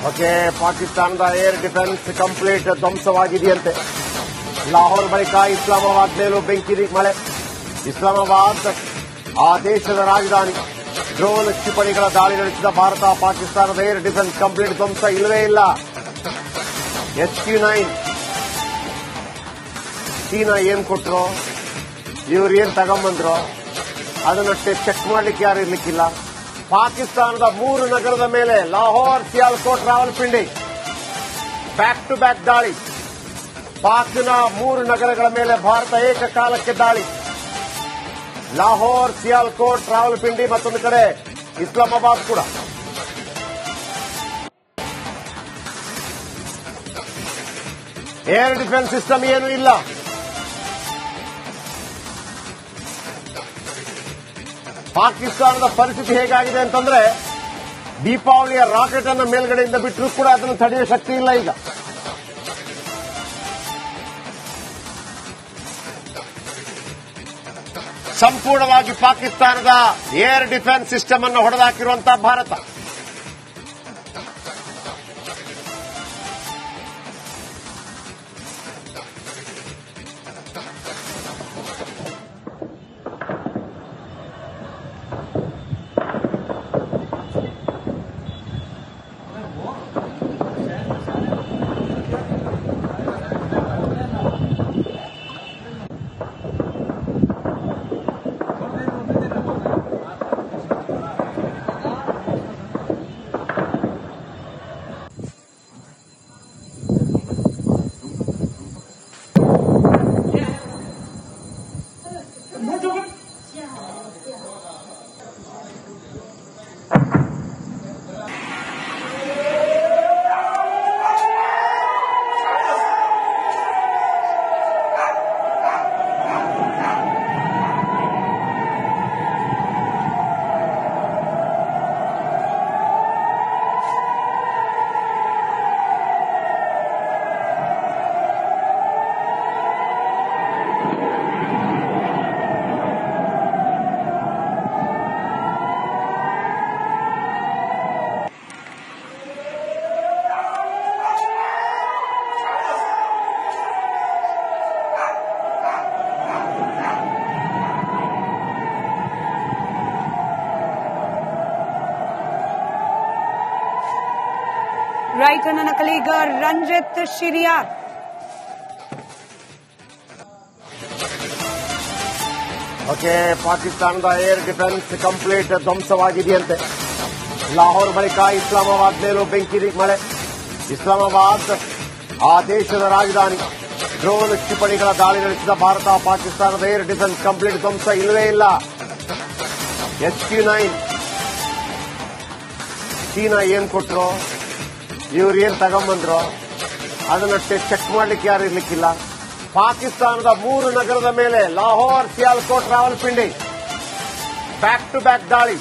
Okay, ಪಾಕಿಸ್ತಾನದ air defence complete ಧ್ವಂಸವಾಗಿದೆಯಂತೆ. Lahore ಬಳಿಕ ಇಸ್ಲಾಮಾಬಾದ್ ಮೇಲೂ ಬೆಂಕಿ ಮಳೆ. ಇಸ್ಲಾಮಾಬಾದ್ ಆ ದೇಶದ ರಾಜಧಾನಿ. ಡ್ರೋನ್ ಕ್ಷಿಪಣಿಗಳ ದಾಳಿ ನಡೆಸಿದ ಭಾರತ. ಪಾಕಿಸ್ತಾನದ ಏರ್ ಡಿಫೆನ್ಸ್ ಕಂಪ್ಲೀಟ್ ಧ್ವಂಸ ಇಲ್ಲವೇ ಇಲ್ಲ. HQ-9 ಚೀನಾ ಏನ್ ಕೊಟ್ರು, ಇವ್ರು ಏನ್ ತಗೊಂಬಂದ್ರು, ಅದನ್ನಷ್ಟೇ ಚೆಕ್ ಮಾಡ್ಲಿಕ್ಕೆ ಯಾರು ಇರ್ಲಿಕ್ಕಿಲ್ಲ. ಪಾಕಿಸ್ತಾನದ 3 ನಗರದ ಮೇಲೆ Lahore, Sialkot, Rawalpindi back to back ದಾಳಿ. ಪಾಕ್ನ 3 ನಗರಗಳ ಮೇಲೆ ಭಾರತ ಏಕಕಾಲಕ್ಕೆ ದಾಳಿ. ಲಾಹೋರ್, ಸಿಯಾಲ್ಕೋಟ್, ರಾವಲ್ಪಿಂಡಿ, ಮತ್ತೊಂದು ಕಡೆ ಇಸ್ಲಾಮಾಬಾದ್ ಕೂಡ. ಏರ್ ಡಿಫೆನ್ಸ್ ಸಿಸ್ಟಮ್ ಏನೂ ಇಲ್ಲ. ಪಾಕಿಸ್ತಾನದ ಪರಿಸ್ಥಿತಿ ಹೇಗಾಗಿದೆ ಅಂತಂದ್ರೆ, ದೀಪಾವಳಿಯ ರಾಕೆಟ್ ಅನ್ನು ಮೇಲ್ಗಡೆಯಿಂದ ಬಿಟ್ಟರೂ ಕೂಡ ಅದನ್ನು ತಡೆಯುವ ಶಕ್ತಿ ಇಲ್ಲ ಈಗ. ಸಂಪೂರ್ಣವಾಗಿ ಪಾಕಿಸ್ತಾನದ ಏರ್ ಡಿಫೆನ್ಸ್ ಸಿಸ್ಟಮ್ ಅನ್ನು ಹೊಡೆದಾಕಿರುವಂತಹ ಭಾರತ. ರೈಟ್ ಅನ್ನ ನಕಲೀಗ ರಂಜಿತ್ ಶಿರಿಯಾರ್. ಓಕೆ, ಪಾಕಿಸ್ತಾನದ ಏರ್ ಡಿಫೆನ್ಸ್ ಕಂಪ್ಲೀಟ್ ಧ್ವಂಸವಾಗಿದೆಯಂತೆ. ಲಾಹೋರ್ ಬಳಿಕ ಇಸ್ಲಾಮಾಬಾದ್ ಮೇಲೂ ಬೆಂಕಿ ಮಳೆ. ಇಸ್ಲಾಮಾಬಾದ್ ಆ ದೇಶದ ರಾಜಧಾನಿ. ಡ್ರೋನ್ ಕ್ಷಿಪಣಿಗಳ ದಾಳಿ ನಡೆಸಿದ ಭಾರತ. ಪಾಕಿಸ್ತಾನದ ಏರ್ ಡಿಫೆನ್ಸ್ ಕಂಪ್ಲೀಟ್ ಧ್ವಂಸ ಇಲ್ಲವೇ ಇಲ್ಲ. HQ-9 ಚೀನಾ ಏನ್ ಕೊಟ್ರು, ಇವ್ರು ಏನ್ ತಗೊಂಬಂದ್ರು, ಅದನ್ನಷ್ಟೇ ಚೆಕ್ ಮಾಡ್ಲಿಕ್ಕೆ ಯಾರು ಇರ್ಲಿಕ್ಕಿಲ್ಲ. ಪಾಕಿಸ್ತಾನದ 3 ನಗರದ ಮೇಲೆ Lahore, Sialkot, Rawalpindi back to back ದಾಳಿ.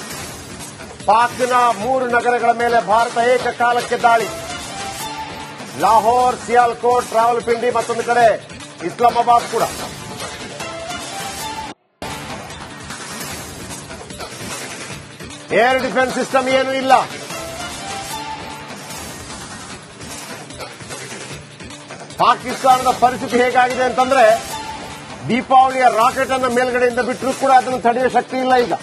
ಪಾಕ್ನ 3 ನಗರಗಳ ಮೇಲೆ ಭಾರತ ಏಕಕಾಲಕ್ಕೆ ದಾಳಿ. ಲಾಹೋರ್, ಸಿಯಾಲ್ಕೋಟ್, ರಾವಲ್ಪಿಂಡಿ, ಮತ್ತೊಂದು ಕಡೆ ಇಸ್ಲಾಮಾಬಾದ್ ಕೂಡ. ಏರ್ ಡಿಫೆನ್ಸ್ ಸಿಸ್ಟಮ್ ಏನೂ ಇಲ್ಲ. ಪಾಕಿಸ್ತಾನದ ಪರಿಸ್ಥಿತಿ ಹೇಗಾಗಿದೆ ಅಂತಂದ್ರೆ, ದೀಪಾವಳಿಯ ರಾಕೆಟ್ ಅನ್ನು ಮೇಲ್ಗಡೆಯಿಂದ ಬಿಟ್ಟರೂ ಕೂಡ ಅದನ್ನು ತಡೆಯುವ ಶಕ್ತಿ ಇಲ್ಲ ಈಗ.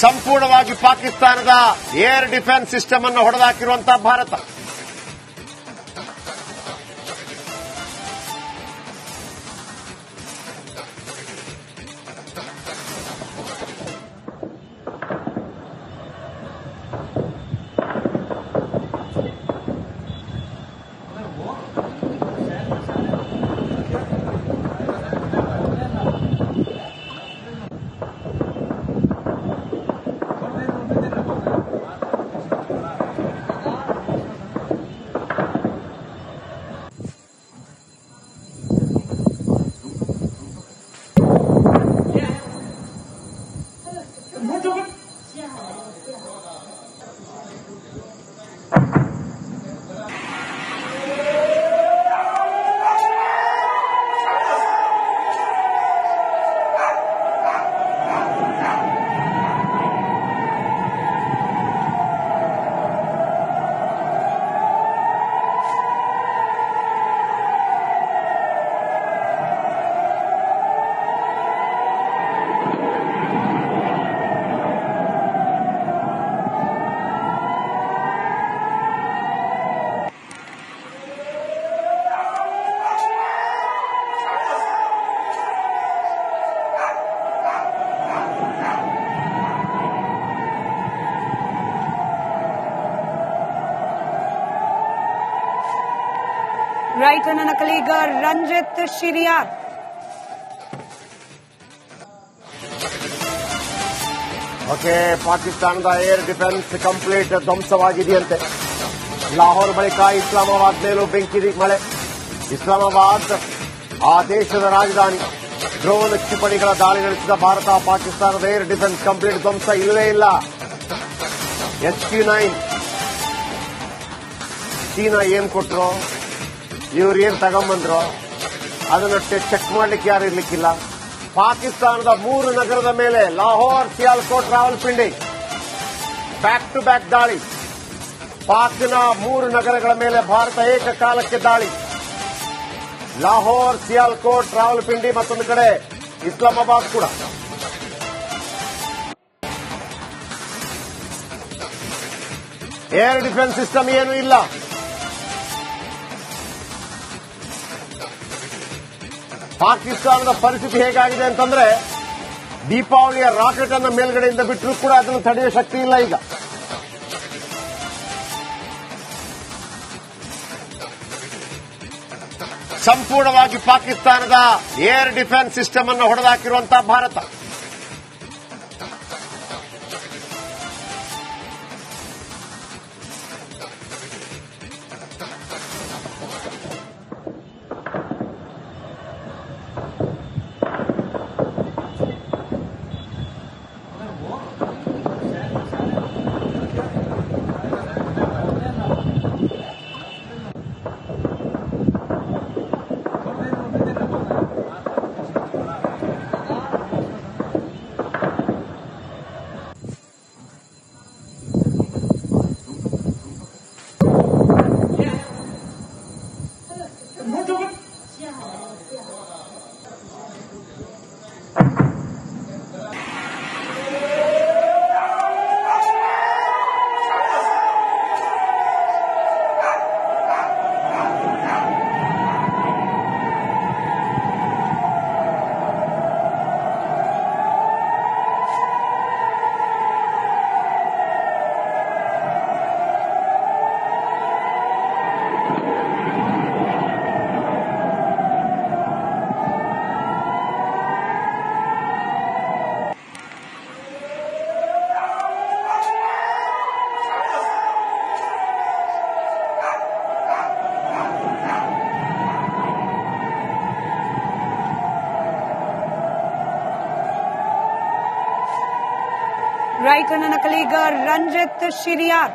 ಸಂಪೂರ್ಣವಾಗಿ ಪಾಕಿಸ್ತಾನದ ಏರ್ ಡಿಫೆನ್ಸ್ ಸಿಸ್ಟಮ್ ಅನ್ನು ಹೊಡೆದಾಕಿರುವಂತಹ ಭಾರತ. ರೈಟನ ನಕಲಿಗ ರಂಜಿತ್ ಶಿರಿಯಾರ್. ಓಕೆ, ಪಾಕಿಸ್ತಾನದ ಏರ್ ಡಿಫೆನ್ಸ್ ಕಂಪ್ಲೀಟ್ ಧ್ವಂಸವಾಗಿದೆಯಂತೆ. ಲಾಹೋರ್ ಬಳಿಕ ಇಸ್ಲಾಮಾಬಾದ್ ಮೇಲೂ ಬೆಂಕಿ ಮಳೆ. ಇಸ್ಲಾಮಾಬಾದ್ ಆ ದೇಶದ ರಾಜಧಾನಿ. ಡ್ರೋನ್ ಕ್ಷಿಪಣಿಗಳ ದಾಳಿ ನಡೆಸಿದ ಭಾರತ ಪಾಕಿಸ್ತಾನದ ಏರ್ ಡಿಫೆನ್ಸ್ ಕಂಪ್ಲೀಟ್ ಧ್ವಂಸ ಇಲ್ಲವೇ ಇಲ್ಲ. HQ-9 ಚೀನಾ ಏನ್ ಕೊಟ್ರು, ಇವ್ರು ಏನ್ ತಗೊಂಬಂದ್ರು ಅದನ್ನ ಚೆಕ್ ಮಾಡ್ಲಿಕ್ಕೆ ಯಾರು ಇರ್ಲಿಕ್ಕಿಲ್ಲ. ಪಾಕಿಸ್ತಾನದ 3 ನಗರದ ಮೇಲೆ Lahore, Sialkot, Rawalpindi back to back ದಾಳಿ. ಪಾಕ್ನ 3 ನಗರಗಳ ಮೇಲೆ ಭಾರತ ಏಕಕಾಲಕ್ಕೆ ದಾಳಿ. ಲಾಹೋರ್, ಸಿಯಾಲ್ಕೋಟ್, ರಾವಲ್ಪಿಂಡಿ, ಮತ್ತೊಂದು ಕಡೆ ಇಸ್ಲಾಮಾಬಾದ್ ಕೂಡ. ಏರ್ ಡಿಫೆನ್ಸ್ ಸಿಸ್ಟಮ್ ಏನೂ ಇಲ್ಲ. ಪಾಕಿಸ್ತಾನದ ಪರಿಸ್ಥಿತಿ ಹೇಗಾಗಿದೆ ಅಂತಂದ್ರೆ, ದೀಪಾವಳಿಯ ರಾಕೆಟ್ ಅನ್ನ ಮೇಲ್ಗಡೆಯಿಂದ ಬಿಟ್ಟರೂ ಕೂಡ ಅದನ್ನು ತಡೆಯುವ ಶಕ್ತಿ ಇಲ್ಲ ಈಗ. ಸಂಪೂರ್ಣವಾಗಿ ಪಾಕಿಸ್ತಾನದ ಏರ್ ಡಿಫೆನ್ಸ್ ಸಿಸ್ಟಮ್ ಅನ್ನು ಹೊಡೆದಾಕಿರುವಂತಹ ಭಾರತ. ರೈಟನ ನಕಲಿಗ ರಂಜಿತ್ ಶಿರಿಯಾರ್.